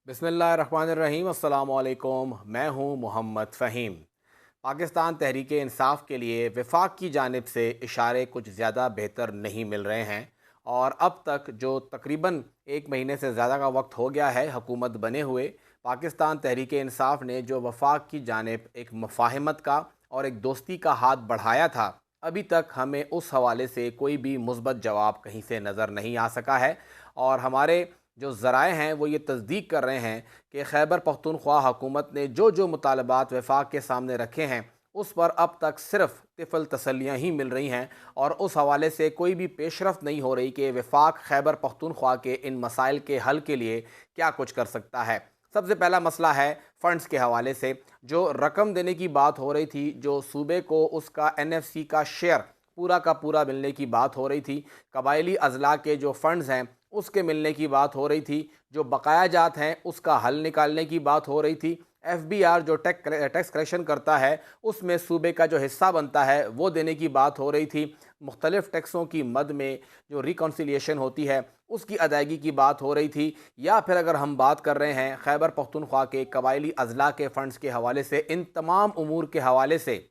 बिस्मिल्लाहिर्रहमानिर्रहीम। अस्सलामुअलैकुम। मैं हूँ मोहम्मद फ़हीम। पाकिस्तान तहरीक इंसाफ़ के लिए वफाक की जानिब से इशारे कुछ ज़्यादा बेहतर नहीं मिल रहे हैं और अब तक जो तकरीबन एक महीने से ज़्यादा का वक्त हो गया है हुकूमत बने हुए, पाकिस्तान तहरीक इंसाफ़ ने जो वफाक की जानिब एक मुफ़ाहमत का और एक दोस्ती का हाथ बढ़ाया था, अभी तक हमें उस हवाले से कोई भी मुस्बत जवाब कहीं से नज़र नहीं आ सका है। और हमारे जो ज़राए हैं वो ये तस्दीक कर रहे हैं कि खैबर पख्तूनख्वा हुकूमत ने जो जो मुतालबात वफाक के सामने रखे हैं उस पर अब तक सिर्फ तिफल तसल्लियाँ ही मिल रही हैं और उस हवाले से कोई भी पेशरफ नहीं हो रही कि वफाक खैबर पख्तूनख्वा के इन मसाइल के हल के लिए क्या कुछ कर सकता है। सबसे पहला मसला है फ़ंड्स के हवाले से। जो रकम देने की बात हो रही थी, जो सूबे को उसका NFC का शेयर पूरा का पूरा मिलने की बात हो रही थी, कबायली अजला के जो फ़ंड्स हैं उसके मिलने की बात हो रही थी, जो बकाया जात हैं उसका हल निकालने की बात हो रही थी, FBR जो टैक्स कलेक्शन करता है उसमें सूबे का जो हिस्सा बनता है वो देने की बात हो रही थी, मुख्तलिफ़ टैक्सों की मद में जो रिकॉन्सिलिएशन होती है उसकी अदायगी की बात हो रही थी, या फिर अगर हम बात कर रहे हैं खैबर पख्तूनख्वा के कबायली अजला के फ़ंड्स के हवाले से, इन तमाम उमूर के हवाले से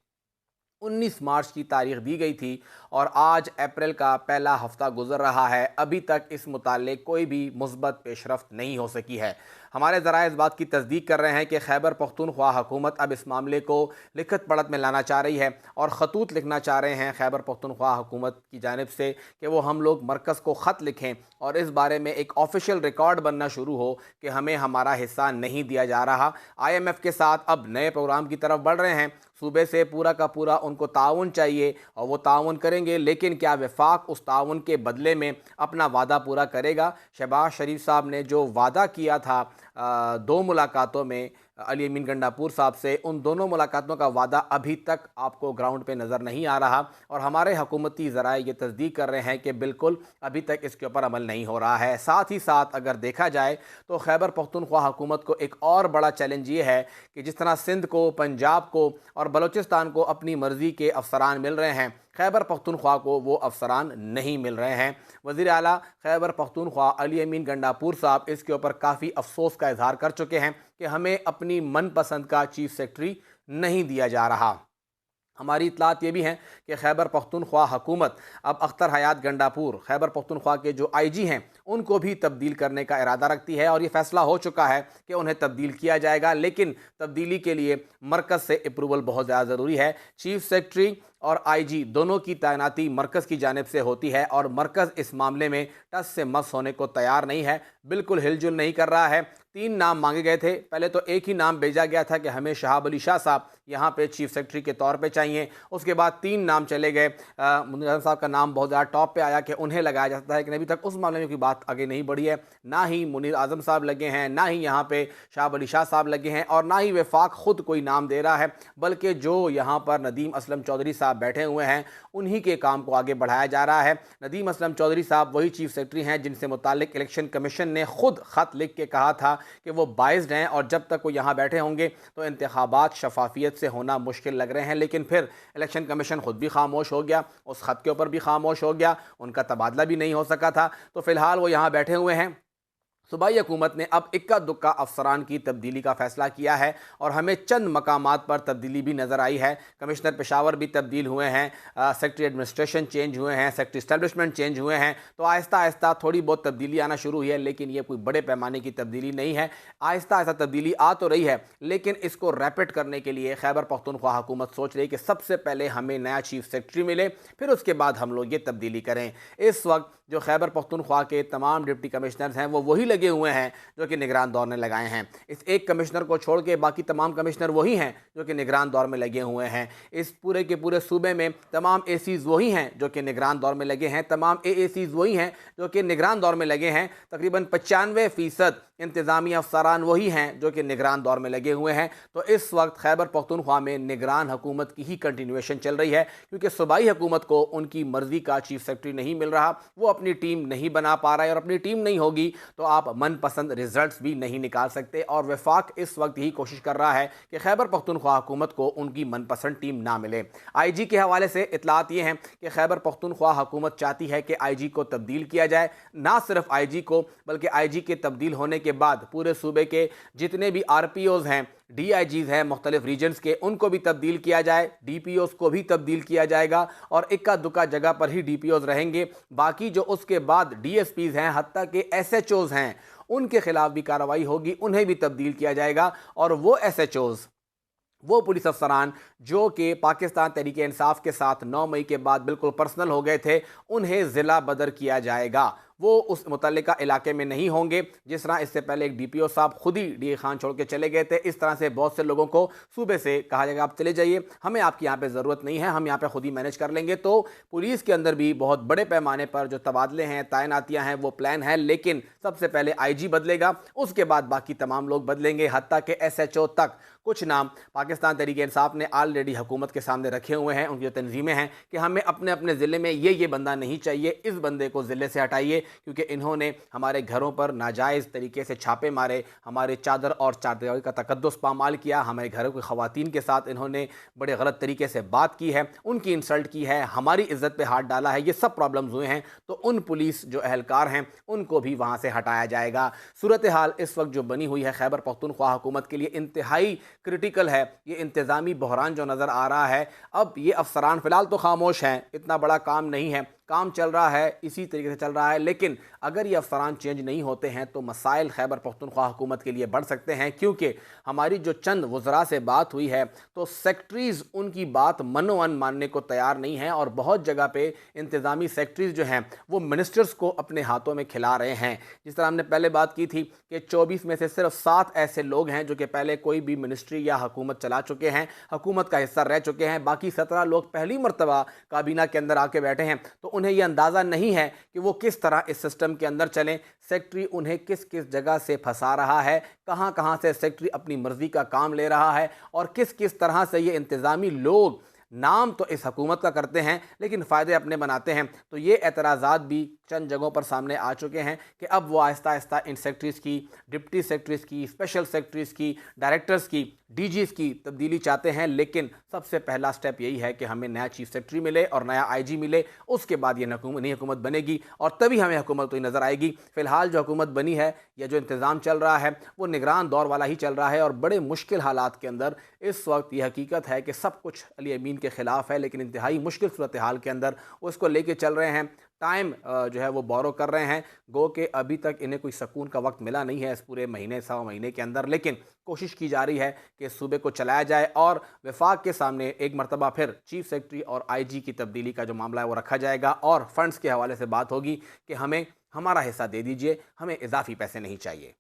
19 मार्च की तारीख दी गई थी और आज अप्रैल का पहला हफ्ता गुजर रहा है, अभी तक इस मुताल्लिक़ कोई भी मुस्बत पेशरफ्त नहीं हो सकी है। हमारे ज़राए इस बात की तस्दीक कर रहे हैं कि खैबर पख्तूनख्वा हुकूमत अब इस मामले को लिखत पढ़त में लाना चाह रही है और ख़तूत लिखना चाह रहे हैं खैबर पख्तूनख्वा हुकूमत की जानिब से कि वो हम लोग मरकज़ को ख़त लिखें और इस बारे में एक ऑफिशियल रिकॉर्ड बनना शुरू हो कि हमें हमारा हिस्सा नहीं दिया जा रहा। IMF के साथ अब नए प्रोग्राम की तरफ बढ़ रहे हैं, सूबे से पूरा का पूरा उनको ताउन चाहिए और वो ताउन करेंगे, लेकिन क्या वफाक उस ताउन के बदले में अपना वादा पूरा करेगा? शहबाज शरीफ साहब ने जो वादा किया था दो मुलाकातों में अली अमीन गंडापुर साहब से, उन दोनों मुलाकातों का वादा अभी तक आपको ग्राउंड पे नज़र नहीं आ रहा और हमारे हुकूमती ज़राए ये तस्दीक कर रहे हैं कि बिल्कुल अभी तक इसके ऊपर अमल नहीं हो रहा है। साथ ही साथ अगर देखा जाए तो खैबर पख्तूनख्वा हुकूमत को एक और बड़ा चैलेंज ये है कि जिस तरह सिंध को, पंजाब को और बलूचिस्तान को अपनी मर्ज़ी के अफसरान मिल रहे हैं, खैबर पख्तूनख्वा को वो अफसरान नहीं मिल रहे हैं। वज़ीर आला खैबर पख्तूनख्वा अली अमीन गंडापुर साहब इसके ऊपर काफ़ी अफसोस का इजहार कर चुके हैं कि हमें अपनी मनपसंद का चीफ सेक्रेटरी नहीं दिया जा रहा। हमारी इतलात ये भी हैं कि खैबर पख्तूनख्वा हुकूमत अब अख्तर हयात गंडापुर, खैबर पख्तूनख्वा के जो IG हैं, उनको भी तब्दील करने का इरादा रखती है और ये फैसला हो चुका है कि उन्हें तब्दील किया जाएगा, लेकिन तब्दीली के लिए मरकज़ से अप्रूवल बहुत ज़्यादा ज़रूरी है। चीफ सेक्रेटरी और IG दोनों की तैनाती मरकज़ की जानिब से होती है और मरकज़ इस मामले में टस से मस होने को तैयार नहीं है, बिल्कुल हिलजुल नहीं कर रहा है। 3 नाम मांगे गए थे, पहले तो एक ही नाम भेजा गया था कि हमें शहाब अली शाह साहब यहाँ पे चीफ सेक्रेटरी के तौर पे चाहिए। उसके बाद 3 नाम चले गए। मुनीर आज़म साहब का नाम बहुत ज़्यादा टॉप पे आया कि उन्हें लगाया जाता है, लेकिन अभी तक उस मामले में कोई बात आगे नहीं बढ़ी है। ना ही मुनीर आज़म साहब लगे हैं, ना ही यहाँ पे शहाब अली शाह साहब लगे हैं और ना ही वफाक ख़ुद कोई नाम दे रहा है, बल्कि जो यहाँ पर नदीम असलम चौधरी साहब बैठे हुए हैं उन्हीं के काम को आगे बढ़ाया जा रहा है। नदीम असलम चौधरी साहब वही चीफ सेक्रेटरी हैं जिनसे मुताल्लिक इलेक्शन कमीशन ने खुद ख़त लिख के कहा था कि वो बाइस्ड हैं और जब तक वो यहाँ बैठे होंगे तो इंतखाबात शफाफियत से होना मुश्किल लग रहे हैं। लेकिन फिर इलेक्शन कमीशन खुद भी खामोश हो गया, उस ख़त के ऊपर भी खामोश हो गया, उनका तबादला भी नहीं हो सका था, तो फ़िलहाल वो यहाँ बैठे हुए हैं। सूबाई हुकूमत ने अब इक्का दुक्का अफसरान की तब्दीली का फ़ैसला किया है और हमें चंद मकामात पर तब्दीली भी नज़र आई है। कमिश्नर पेशावर भी तब्दील हुए हैं, सेक्रेटरी एडमिनिस्ट्रेशन चेंज हुए हैं, सेक्रेटरी इस्टेब्लिशमेंट चेंज हुए हैं, तो आहिस्ता आहिस्ता थोड़ी बहुत तब्दीली आना शुरू हुई है, लेकिन ये कोई बड़े पैमाने की तब्दीली नहीं है। आहिस्ता आहिस्ता तब्दीली आ तो रही है, लेकिन इसको रैपिड करने के लिए खैबर पख्तूनख्वा हुकूमत सोच रही है कि सबसे पहले हमें नया चीफ सेक्रेटरी मिले, फिर उसके बाद हम लोग ये तब्दीली करें। इस वक्त जो खैबर पख्तूनख्वा के तमाम डिप्टी कमिश्नर्स हैं वो वही लगे हुए हैं जो कि निगरान दौर में लगाए हैं। इस एक कमिश्नर को छोड़ के बाकी तमाम कमिश्नर वही हैं जो कि निगरान दौर में लगे हुए हैं। इस पूरे के पूरे सूबे में तमाम ACs वही हैं जो कि निगरान दौर में लगे हैं, तमाम AACs वही हैं जो कि निगरान दौर में लगे हैं। तकरीबन 95% इंतज़ामी अफसरान वही हैं जो कि निगरान दौर में लगे हुए हैं। तो इस वक्त खैबर पख्तूनख्वा में निगरान हुकूमत की ही कंटिन्यूएशन चल रही है, क्योंकि सूबाई हुकूमत को उनकी मर्ज़ी का चीफ सेक्रेटरी नहीं मिल रहा, वो अपनी टीम नहीं बना पा रहा है, और अपनी टीम नहीं होगी तो आप मनपसंद रिजल्ट्स भी नहीं निकाल सकते। और वफाक इस वक्त ही कोशिश कर रहा है कि खैबर पख्तूनख्वा हुकूमत को उनकी मनपसंद टीम ना मिले। IG के हवाले से इतलात ये हैं कि खैबर पख्तूनख्वा हुकूमत चाहती है कि IG को तब्दील किया जाए, ना सिर्फ IG को बल्कि IG के तब्दील होने के के बाद पूरे सूबे के जितने भी RPOs हैं, DIGs हैं मुख्तलिफ रीजन्स के, उनको भी तब्दील किया जाए, DPOs को भी तब्दील किया जाएगा और इक्का दुक्का जगह पर ही DPOs रहेंगे। बाकी जो उसके बाद DSPs हैं, हत्ता के SHOs हैं, उनके खिलाफ भी कार्रवाई होगी, उन्हें भी तब्दील किया जाएगा और वो SHOs, वो पुलिस अफसरान जो कि पाकिस्तान तहरीक इंसाफ के साथ 9 मई के बाद बिल्कुल पर्सनल हो गए थे, उन्हें ज़िला बदर किया जाएगा। वो उस मुतल्लिका इलाके में नहीं होंगे। जिस तरह इससे पहले एक DPO साहब खुद ही DA खान छोड़ के चले गए थे, इस तरह से बहुत से लोगों को सूबे से कहा जाएगा आप चले जाइए, हमें आपकी यहाँ पे ज़रूरत नहीं है, हम यहाँ पे खुद ही मैनेज कर लेंगे। तो पुलिस के अंदर भी बहुत बड़े पैमाने पर जो तबादले हैं, तैनातियाँ हैं, वो प्लान है। लेकिन सबसे पहले IG बदलेगा, उसके बाद बाकी तमाम लोग बदलेंगे, हत्ता के SHO तक। कुछ नाम पाकिस्तान तहरीक इंसाफ ने ऑलरेडी हुकूमत के सामने रखे हुए हैं, उनकी जो तंजीमें हैं कि हमें अपने अपने ज़िले में ये बंदा नहीं चाहिए, इस बंदे को ज़िले से हटाइए क्योंकि इन्होंने हमारे घरों पर नाजायज़ तरीके से छापे मारे, हमारे चादर और चारदीवारी का तकद्दुस पामाल किया, हमारे घरों की ख़वातीन के साथ इन्होंने बड़े गलत तरीके से बात की है, उनकी इंसल्ट की है, हमारी इज़्ज़त पे हाथ डाला है, ये सब प्रॉब्लम्स हुए हैं। तो उन पुलिस जो अहलकार हैं उनको भी वहाँ से हटाया जाएगा। सूरत हाल इस वक्त जो बनी हुई है खैबर पख्तूनख्वा हुकूमत के लिए इंतहाई क्रिटिकल है। ये इंतज़ामी बहरान जो नज़र आ रहा है, अब ये अफसरान फ़िलहाल तो खामोश हैं, इतना बड़ा काम नहीं है, काम चल रहा है, इसी तरीके से चल रहा है। लेकिन अगर ये अफसरान चेंज नहीं होते हैं तो मसाइल खैबर पख्तूनख्वा हुकूमत के लिए बढ़ सकते हैं, क्योंकि हमारी जो चंद वज़रा से बात हुई है तो सेक्रेटरीज़ उनकी बात मनोअन मानने को तैयार नहीं हैं और बहुत जगह पे इंतज़ामी सेक्रेटरीज़ जो हैं वो मिनिस्टर्स को अपने हाथों में खिला रहे हैं। जिस तरह हमने पहले बात की थी कि 24 में से सिर्फ 7 ऐसे लोग हैं जो कि पहले कोई भी मिनिस्ट्री या हुकूमत चला चुके हैं, हुकूमत का हिस्सा रह चुके हैं, बाकी 17 लोग पहली मरतबा काबीना के अंदर आके बैठे हैं। तो उन्हें यह अंदाज़ा नहीं है कि वो किस तरह इस सिस्टम के अंदर चलें, सेक्रेटरी उन्हें किस किस जगह से फंसा रहा है, कहाँ कहाँ से सेक्रेटरी अपनी मर्ज़ी का काम ले रहा है और किस किस तरह से ये इंतज़ामी लोग नाम तो इस हुकूमत का करते हैं लेकिन फ़ायदे अपने बनाते हैं। तो ये एतराज़ात भी चंद जगहों पर सामने आ चुके हैं कि अब वो आहिस्ता आहिस्ता इन सेक्रेटरीज़ की, डिप्टी सेक्रेटरीज़ की, स्पेशल सेक्रेटरीज़ की, डायरेक्टर्स की, DGs की तब्दीली चाहते हैं। लेकिन सबसे पहला स्टेप यही है कि हमें नया चीफ सेक्रेटरी मिले और नया IG मिले, उसके बाद ये नई हुकूमत बनेगी और तभी हमें हुकूमत तो नज़र आएगी। फ़िलहाल जो हुकूमत बनी है या जो इंतज़ाम चल रहा है वो निगरान दौर वाला ही चल रहा है और बड़े मुश्किल हालात के अंदर इस वक्त ये हकीकत है कि सब कुछ अली अमीन के ख़िलाफ़ है, लेकिन इंतहाई मुश्किल सूरत हाल के अंदर वो इसको लेके चल रहे हैं। टाइम जो है वो बोरो कर रहे हैं, गो के अभी तक इन्हें कोई सुकून का वक्त मिला नहीं है इस पूरे महीने सवा महीने के अंदर। लेकिन कोशिश की जा रही है कि सूबे को चलाया जाए और वफाक के सामने एक मरतबा फिर चीफ सेक्रेटरी और IG की तब्दीली का जो मामला है वो रखा जाएगा और फंड्स के हवाले से बात होगी कि हमें हमारा हिस्सा दे दीजिए, हमें इजाफी पैसे नहीं चाहिए।